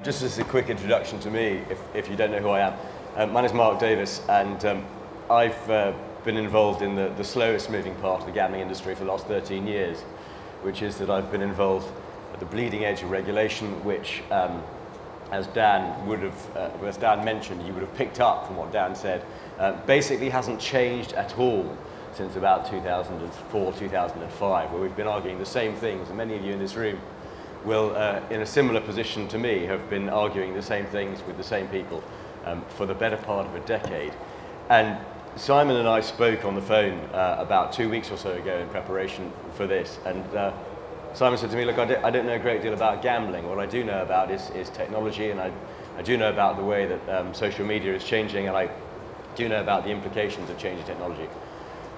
Just as a quick introduction to me, if you don't know who I am, my name is Mark Davies, and I've been involved in the slowest moving part of the gambling industry for the last 13 years, which is that I've been involved at the bleeding edge of regulation, which, as Dan mentioned, you would have picked up from what Dan said, basically hasn't changed at all since about 2004, 2005, where we've been arguing the same things, and many of you in this room will, in a similar position to me, have been arguing the same things with the same people for the better part of a decade. And Simon and I spoke on the phone about 2 weeks or so ago in preparation for this, and Simon said to me, look, I don't know a great deal about gambling. What I do know about is technology, and I do know about the way that social media is changing, and I do know about the implications of changing technology.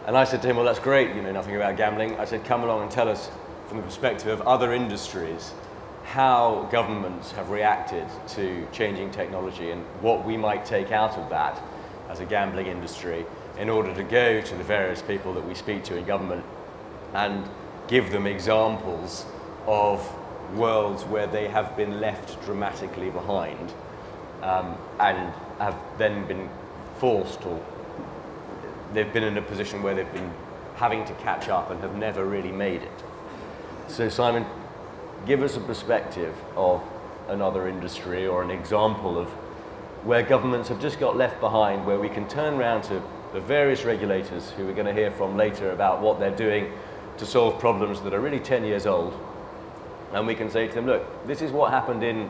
And I said to him, well, that's great, you know nothing about gambling. I said, come along and tell us from the perspective of other industries how governments have reacted to changing technology and what we might take out of that as a gambling industry in order to go to the various people that we speak to in government and give them examples of worlds where they have been left dramatically behind and have then been forced, or they've been in a position where they've been having to catch up and have never really made it. So Simon, give us a perspective of another industry or an example of where governments have just got left behind, where we can turn around to the various regulators who we're going to hear from later about what they're doing to solve problems that are really 10 years old, and we can say to them, look, this is what happened in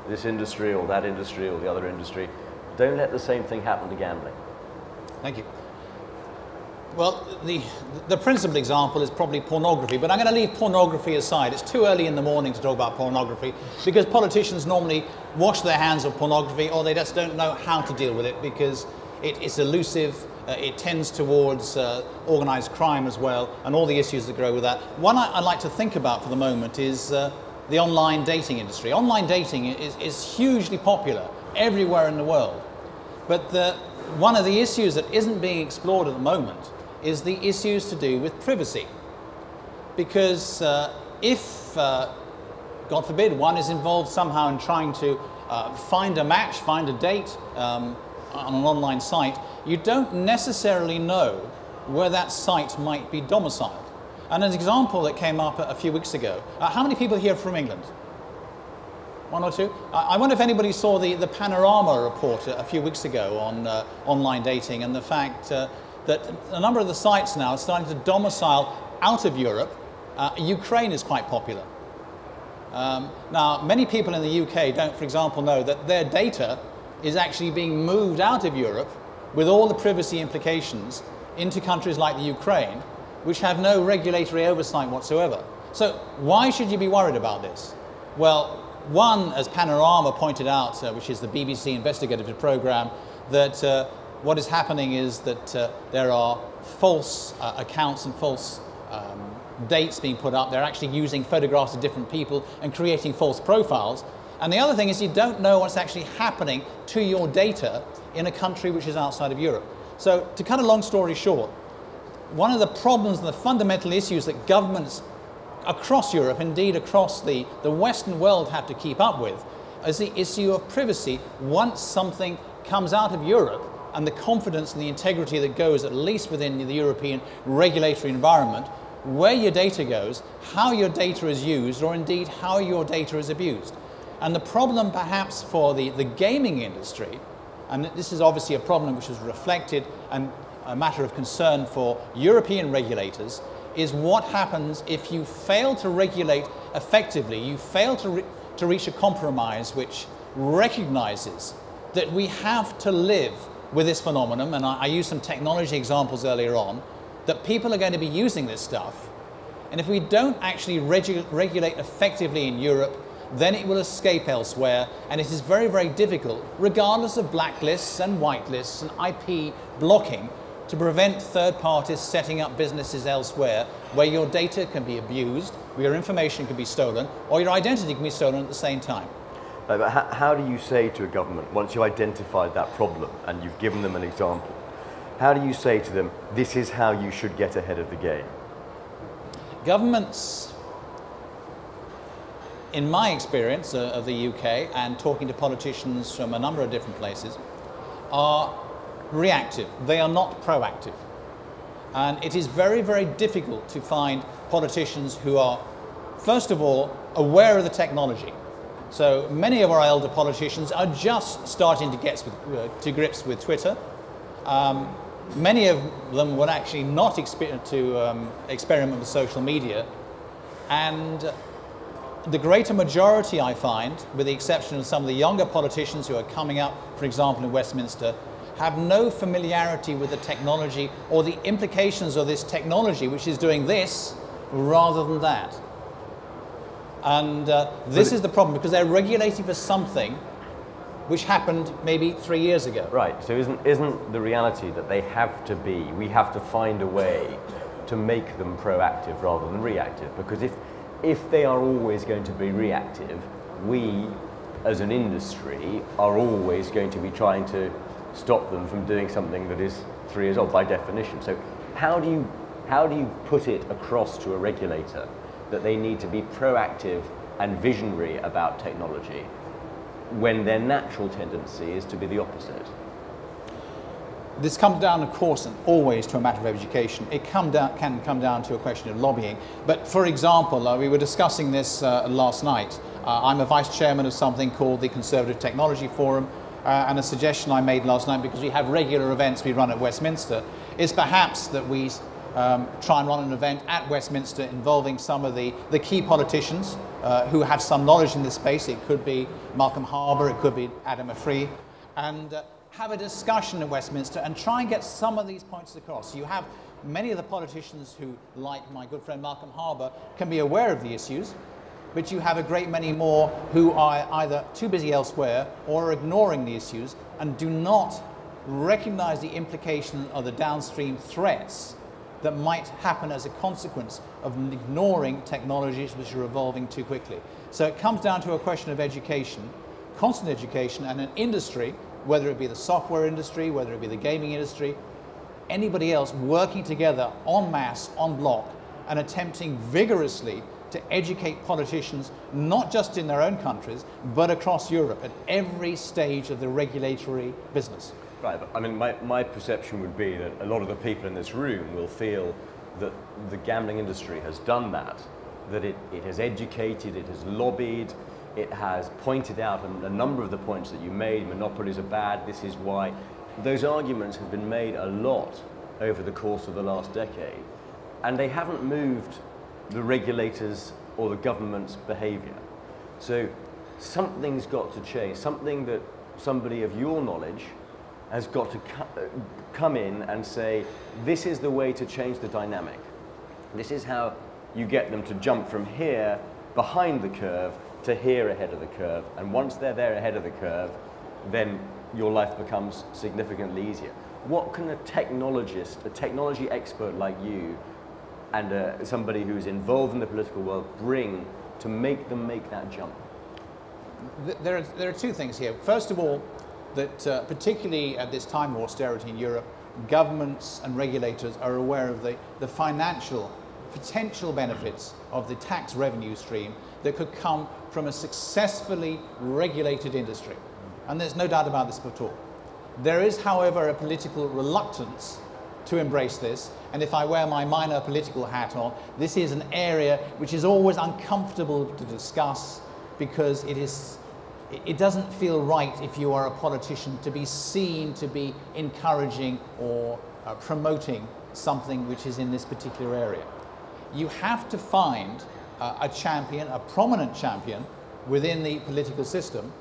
this industry or that industry or the other industry. Don't let the same thing happen to gambling. Thank you. Well, the principal example is probably pornography, but I'm going to leave pornography aside. It's too early in the morning to talk about pornography because politicians normally wash their hands of pornography, or they just don't know how to deal with it because it's elusive, it tends towards organised crime as well, and all the issues that grow with that. One I'd like to think about for the moment is the online dating industry. Online dating is hugely popular everywhere in the world, but one of the issues that isn't being explored at the moment is the issues to do with privacy. Because if, God forbid, one is involved somehow in trying to find a match, find a date on an online site, you don't necessarily know where that site might be domiciled. And an example that came up a few weeks ago, how many people here are from England? One or two? I wonder if anybody saw the Panorama report a few weeks ago on online dating, and the fact that a number of the sites now are starting to domicile out of Europe. Ukraine is quite popular. Now, many people in the UK don't, for example, know that their data is actually being moved out of Europe with all the privacy implications into countries like the Ukraine, which have no regulatory oversight whatsoever. So why should you be worried about this? Well, one, as Panorama pointed out, which is the BBC investigative program, that what is happening is that there are false accounts and false dates being put up. They're actually using photographs of different people and creating false profiles. And the other thing is you don't know what's actually happening to your data in a country which is outside of Europe. So to cut a long story short, one of the problems and the fundamental issues that governments across Europe, indeed across the Western world, have to keep up with is the issue of privacy. Once something comes out of Europe, and the confidence and the integrity that goes at least within the European regulatory environment, where your data goes, how your data is used, or indeed how your data is abused. And the problem perhaps for the gaming industry, and this is obviously a problem which is reflected and a matter of concern for European regulators, is what happens if you fail to regulate effectively, you fail to reach a compromise which recognizes that we have to live with this phenomenon, and I used some technology examples earlier on, that people are going to be using this stuff, and if we don't actually regulate effectively in Europe, then it will escape elsewhere, and it is very, very difficult, regardless of blacklists and whitelists and IP blocking, to prevent third parties setting up businesses elsewhere where your data can be abused, where your information can be stolen, or your identity can be stolen at the same time. But how do you say to a government, once you identified that problem and you've given them an example, how do you say to them, this is how you should get ahead of the game? Governments in my experience of the UK and talking to politicians from a number of different places, are reactive. They are not proactive. And it is very, very difficult to find politicians who are, first of all, aware of the technology. So many of our elder politicians are just starting to get to grips with Twitter. Many of them will actually not experiment with social media. And the greater majority, I find, with the exception of some of the younger politicians who are coming up, for example, in Westminster, have no familiarity with the technology or the implications of this technology, which is doing this rather than that. And this is the problem, because they're regulating for something which happened maybe 3 years ago. Right, so isn't the reality that they have to be, we have to find a way to make them proactive rather than reactive? Because if they are always going to be reactive, we as an industry are always going to be trying to stop them from doing something that is 3 years old by definition. So how do you put it across to a regulator that they need to be proactive and visionary about technology when their natural tendency is to be the opposite? This comes down, of course, and always to a matter of education. It can come down to a question of lobbying. But for example, we were discussing this last night. I'm a vice chairman of something called the Conservative Technology Forum, and a suggestion I made last night, because we have regular events we run at Westminster, is perhaps that we try and run an event at Westminster involving some of the key politicians who have some knowledge in this space. It could be Malcolm Harbour, it could be Adam Afree, and have a discussion at Westminster and try and get some of these points across. You have many of the politicians who, like my good friend Malcolm Harbour, can be aware of the issues, but you have a great many more who are either too busy elsewhere or are ignoring the issues and do not recognize the implication of the downstream threats that might happen as a consequence of ignoring technologies which are evolving too quickly. So it comes down to a question of education, constant education, and an industry, whether it be the software industry, whether it be the gaming industry, anybody else working together en masse, en bloc, and attempting vigorously to educate politicians, not just in their own countries, but across Europe at every stage of the regulatory business. Right, but I mean, my perception would be that a lot of the people in this room will feel that the gambling industry has done that it has educated, it has lobbied, it has pointed out a number of the points that you made. Monopolies are bad, this is why. Those arguments have been made a lot over the course of the last decade, and they haven't moved the regulators or the government's behaviour. So something's got to change, something that somebody of your knowledge has got to come in and say, this is the way to change the dynamic. This is how you get them to jump from here behind the curve to here ahead of the curve. And once they're there ahead of the curve, then your life becomes significantly easier. What can a technologist, a technology expert like you, and somebody who's involved in the political world bring to make them make that jump? There are two things here. First of all, that particularly at this time of austerity in Europe, governments and regulators are aware of the financial potential benefits of the tax revenue stream that could come from a successfully regulated industry. And there's no doubt about this at all. There is, however, a political reluctance to embrace this, and if I wear my minor political hat on, this is an area which is always uncomfortable to discuss, because it doesn't feel right if you are a politician to be seen to be encouraging or promoting something which is in this particular area. You have to find a champion, a prominent champion within the political system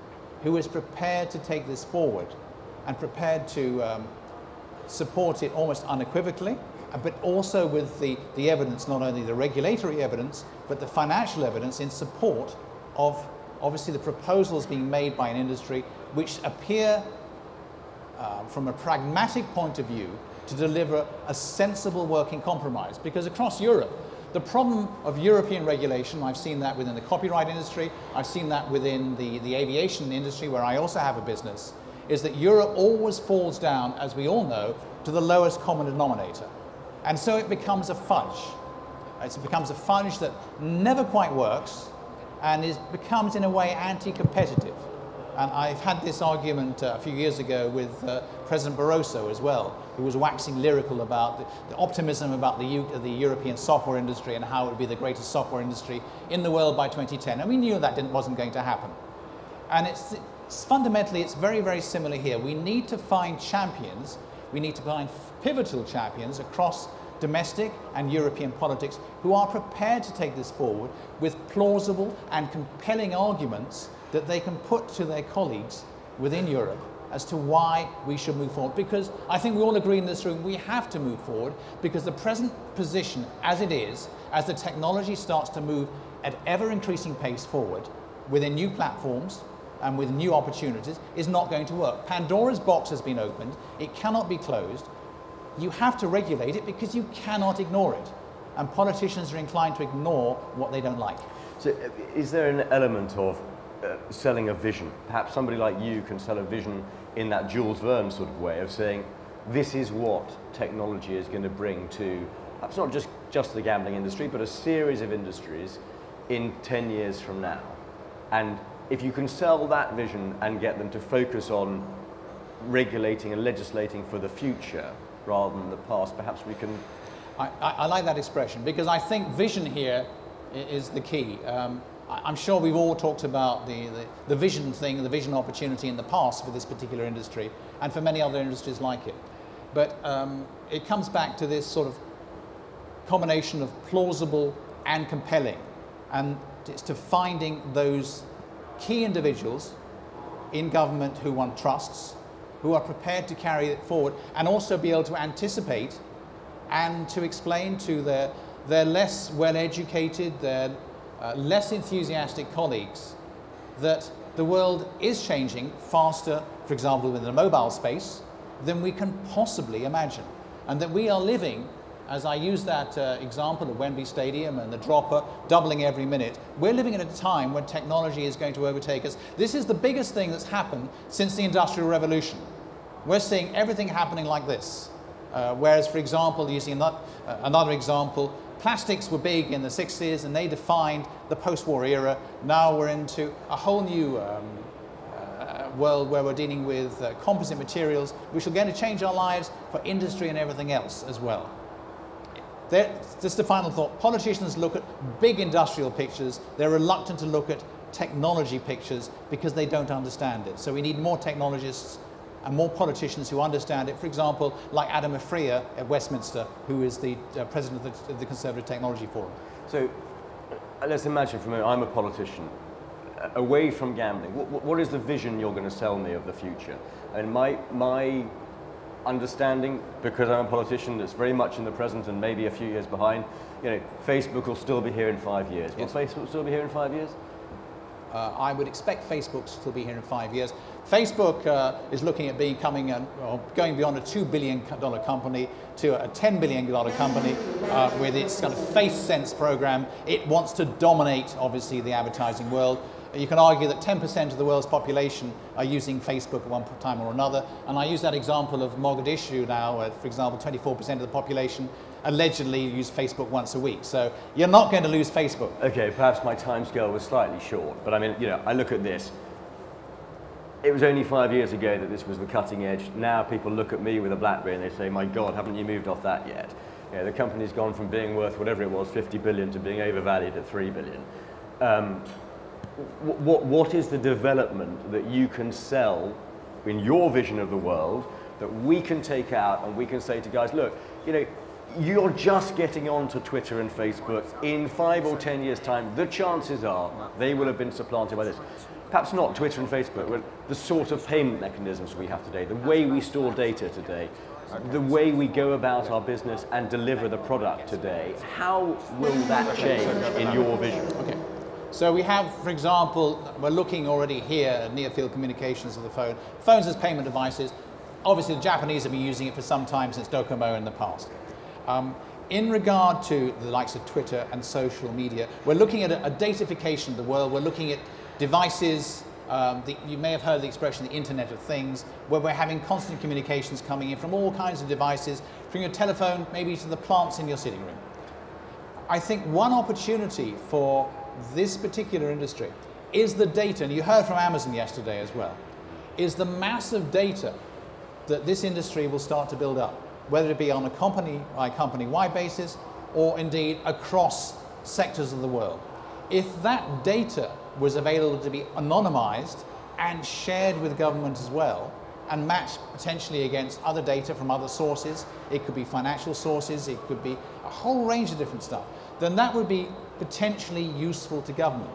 who is prepared to take this forward and prepared to support it almost unequivocally, but also with the evidence, not only the regulatory evidence, but the financial evidence in support of obviously the proposals being made by an industry which appear, from a pragmatic point of view, to deliver a sensible working compromise. Because across Europe, the problem of European regulation, I've seen that within the copyright industry, I've seen that within the aviation industry, where I also have a business, is that Europe always falls down, as we all know, to the lowest common denominator. And so it becomes a fudge. It becomes a fudge that never quite works, and becomes in a way anti-competitive. And I've had this argument a few years ago with President Barroso as well, who was waxing lyrical about the optimism about the European software industry and how it would be the greatest software industry in the world by 2010. And we knew that wasn't going to happen. And fundamentally, it's very, very similar here. We need to find champions. We need to find pivotal champions across domestic and European politics who are prepared to take this forward with plausible and compelling arguments that they can put to their colleagues within Europe as to why we should move forward. Because I think we all agree in this room we have to move forward, because the present position as it is, as the technology starts to move at ever increasing pace forward within new platforms and with new opportunities, is not going to work. Pandora's box has been opened. It cannot be closed. You have to regulate it because you cannot ignore it. And politicians are inclined to ignore what they don't like. So is there an element of selling a vision? Perhaps somebody like you can sell a vision in that Jules Verne sort of way of saying, this is what technology is going to bring to, perhaps not just the gambling industry, but a series of industries in 10 years from now. And if you can sell that vision and get them to focus on regulating and legislating for the future rather than the past, perhaps we can... I like that expression, because I think vision here is the key. I'm sure we've all talked about the vision thing, the vision opportunity in the past for this particular industry and for many other industries like it. But it comes back to this sort of combination of plausible and compelling, and it's to finding those key individuals in government who one trusts, who are prepared to carry it forward and also be able to anticipate and to explain to their less well-educated, their less enthusiastic colleagues that the world is changing faster, for example, in the mobile space, than we can possibly imagine. And that we are living, as I use that example of Wembley Stadium and the dropper doubling every minute, we're living at a time when technology is going to overtake us. This is the biggest thing that's happened since the Industrial Revolution. We're seeing everything happening like this. Whereas, for example, using another example, plastics were big in the 60s and they defined the post-war era. Now we're into a whole new world where we're dealing with composite materials, which are going to change our lives for industry and everything else as well. Just a final thought. Politicians look at big industrial pictures. They're reluctant to look at technology pictures because they don't understand it. So we need more technologists and more politicians who understand it. For example, like Adam Freer at Westminster, who is the president of the Conservative Technology Forum. So let's imagine for a moment I'm a politician, away from gambling. What is the vision you're going to sell me of the future? And my understanding, because I'm a politician that's very much in the present and maybe a few years behind, Facebook will still be here in 5 years. Will Facebook still be here in 5 years? I would expect Facebook to still be here in 5 years. Facebook is looking at becoming, going beyond a $2 billion company to a $10 billion company with its kind of Face Sense program. It wants to dominate, obviously, the advertising world. You can argue that 10% of the world's population are using Facebook at one time or another. And I use that example of Mogadishu now, for example, 24% of the population allegedly use Facebook once a week. So you're not going to lose Facebook. Okay, perhaps my timescale was slightly short, but I mean, I look at this. It was only 5 years ago that this was the cutting edge. Now people look at me with a BlackBerry and they say, my God, haven't you moved off that yet? The company's gone from being worth whatever it was, 50 billion, to being overvalued at 3 billion. What is the development that you can sell in your vision of the world that we can take out and we can say to guys, look, you're just getting onto Twitter and Facebook. In 5 or 10 years' time, the chances are they will have been supplanted by this. Perhaps not Twitter and Facebook, but the sort of payment mechanisms we have today, the way we store data today, the way we go about our business and deliver the product today. How will that change in your vision? Okay. So we have, for example, we're looking already here at near-field communications of the phone. Phones as payment devices. Obviously, the Japanese have been using it for some time, since Docomo in the past. In regard to the likes of Twitter and social media, we're looking at a datafication of the world. We're looking at devices. You may have heard the expression, the Internet of Things, where we're having constant communications coming in from all kinds of devices, from your telephone maybe to the plants in your sitting room. I think one opportunity for this particular industry is the data, and you heard from Amazon yesterday as well, is the massive data that this industry will start to build up, whether it be on a company-wide basis or indeed across sectors of the world. If that data was available to be anonymized and shared with government as well, and matched potentially against other data from other sources, it could be financial sources, it could be a whole range of different stuff, then that would be potentially useful to government.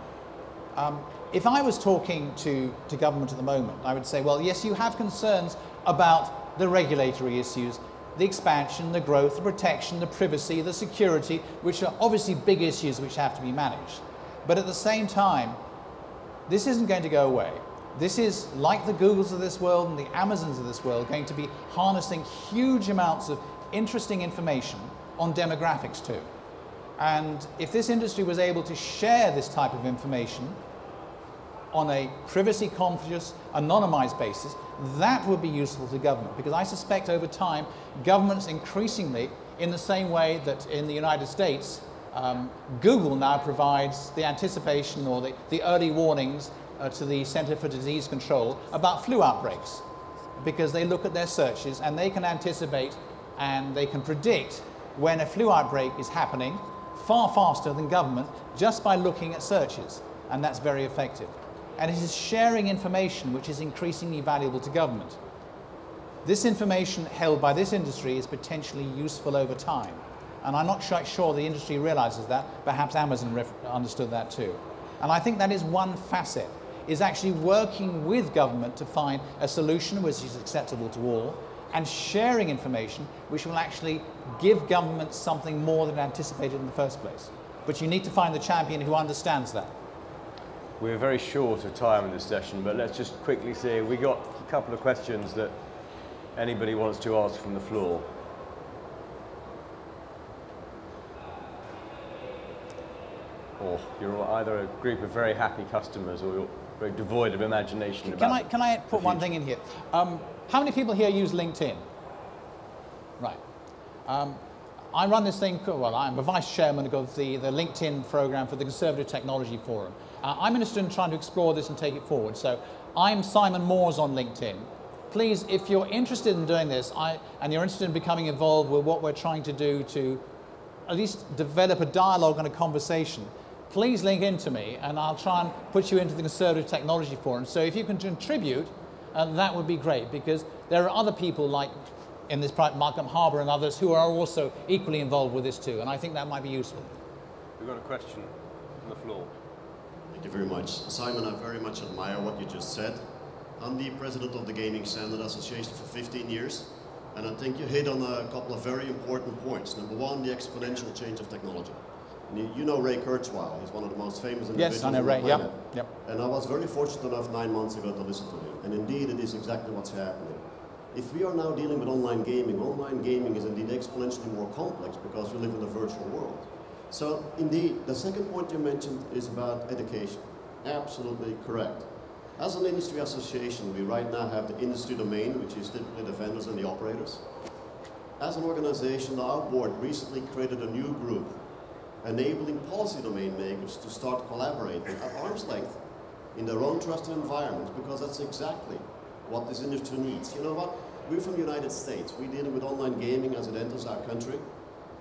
If I was talking to government at the moment, I would say, well, yes, you have concerns about the regulatory issues, the expansion, the growth, the protection, the privacy, the security, which are obviously big issues which have to be managed. But at the same time, this isn't going to go away. This is, like the Googles of this world and the Amazons of this world, going to be harnessing huge amounts of interesting information on demographics too. And if this industry was able to share this type of information on a privacy-conscious, anonymized basis, that would be useful to government, because I suspect over time, governments increasingly, in the same way that in the United States, Google now provides the anticipation or the early warnings to the Center for Disease Control about flu outbreaks, because they look at their searches and they can anticipate and they can predict when a flu outbreak is happening far faster than government just by looking at searches, and that's very effective. And it is sharing information which is increasingly valuable to government. This information held by this industry is potentially useful over time, and I'm not quite sure the industry realizes that. Perhaps Amazon understood that too. And I think that is one facet, is actually working with government to find a solution which is acceptable to all, and sharing information which will actually give government something more than anticipated in the first place. But you need to find the champion who understands that. We're very short of time in this session, but let's just quickly see. We got a couple of questions that anybody wants to ask from the floor. Or you're either a group of very happy customers or you're very devoid of imagination about Can I put one thing in here? How many people here use LinkedIn? Right. I run this thing, well, I'm a vice chairman of the LinkedIn program for the Conservative Technology Forum. I'm interested in trying to explore this and take it forward. So I'm Simon Moores on LinkedIn. Please, if you're interested in doing this and you're interested in becoming involved with what we're trying to do to at least develop a dialogue and a conversation, please link into me and I'll try and put you into the Conservative Technology Forum. So if you can contribute, that would be great, because there are other people like in this Malcolm Harbour and others who are also equally involved with this too, and I think that might be useful. We've got a question from the floor. Thank you very much. Simon, I very much admire what you just said. I'm the president of the Gaming Standard Association for 15 years, and I think you hit on a couple of very important points. Number one, the exponential change of technology. And you know Ray Kurzweil, he's one of the most famous individuals on the planet. Yep. Yep. And I was very fortunate enough 9 months ago to listen to him, and indeed it is exactly what's happening. If we are now dealing with online gaming is indeed exponentially more complex because we live in a virtual world. So indeed, the second point you mentioned is about education. Absolutely correct. As an industry association, we right now have the industry domain, which is typically the vendors and the operators. As an organization, our board recently created a new group enabling policy domain makers to start collaborating at arm's length in their own trusted environments, because that's exactly what this industry needs. You know what? We're from the United States. We're dealing with online gaming as it enters our country.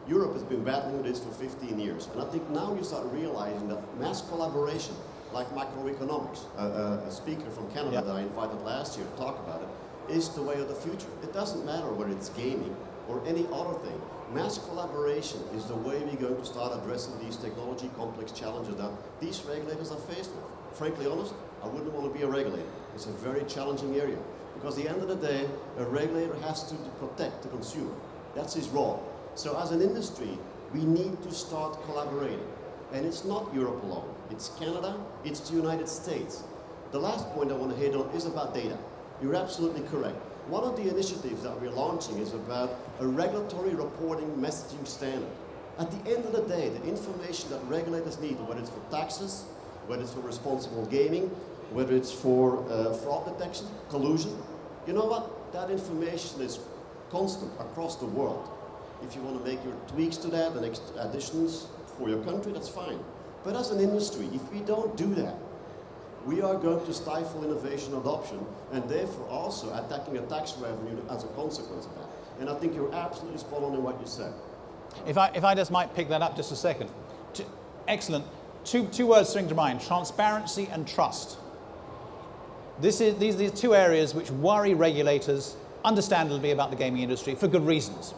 Europe has been battling with this for 15 years. And I think now you start realizing that mass collaboration, like macroeconomics, a speaker from Canada that I invited last year to talk about it, is the way of the future. It doesn't matter whether it's gaming or any other thing. Mass collaboration is the way we're going to start addressing these technology complex challenges that these regulators are faced with. Frankly honest, I wouldn't want to be a regulator. It's a very challenging area, because at the end of the day, a regulator has to protect the consumer. That's his role. So as an industry, we need to start collaborating. And it's not Europe alone. It's Canada, it's the United States. The last point I want to hit on is about data. You're absolutely correct. One of the initiatives that we're launching is about a regulatory reporting messaging standard. At the end of the day, the information that regulators need, whether it's for taxes, whether it's for responsible gaming, whether it's for fraud detection, collusion, you know what? That information is constant across the world. If you want to make your tweaks to that and additions for your country, that's fine. But as an industry, if we don't do that, we are going to stifle innovation adoption and therefore also attacking a tax revenue as a consequence of that. And I think you're absolutely spot on in what you said. If I just might pick that up just a second. Excellent. Two words spring to mind, transparency and trust. These are two areas which worry regulators, understandably, about the gaming industry for good reasons.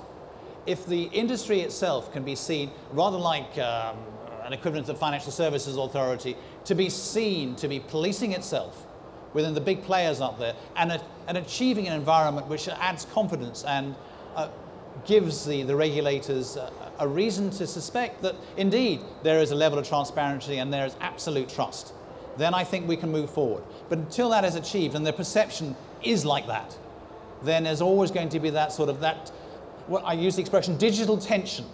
If the industry itself can be seen, rather like an equivalent of the Financial Services Authority, to be seen to be policing itself within the big players up there and achieving an environment which adds confidence and gives the regulators a reason to suspect that indeed there is a level of transparency and there is absolute trust, then I think we can move forward. But until that is achieved and the perception is like that, then there's always going to be that sort of what I use the expression digital tension,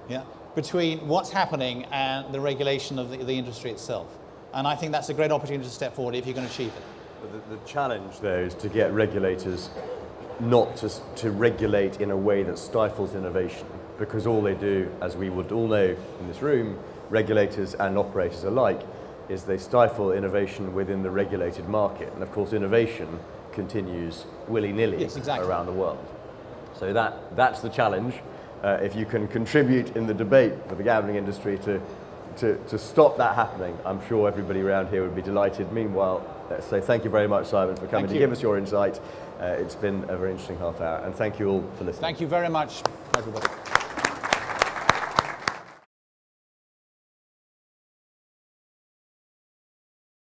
yeah, between what's happening and the regulation of the industry itself. And I think that's a great opportunity to step forward if you can achieve it. The challenge, though, is to get regulators not to regulate in a way that stifles innovation, because all they do, as we would all know in this room, regulators and operators alike, is they stifle innovation within the regulated market. And of course, innovation continues willy-nilly around the world. So that's the challenge. If you can contribute in the debate for the gambling industry to stop that happening, I'm sure everybody around here would be delighted. Meanwhile, let's say thank you very much, Simon, for coming to give us your insight. It's been a very interesting half hour, and thank you all for listening. Thank you very much, everybody.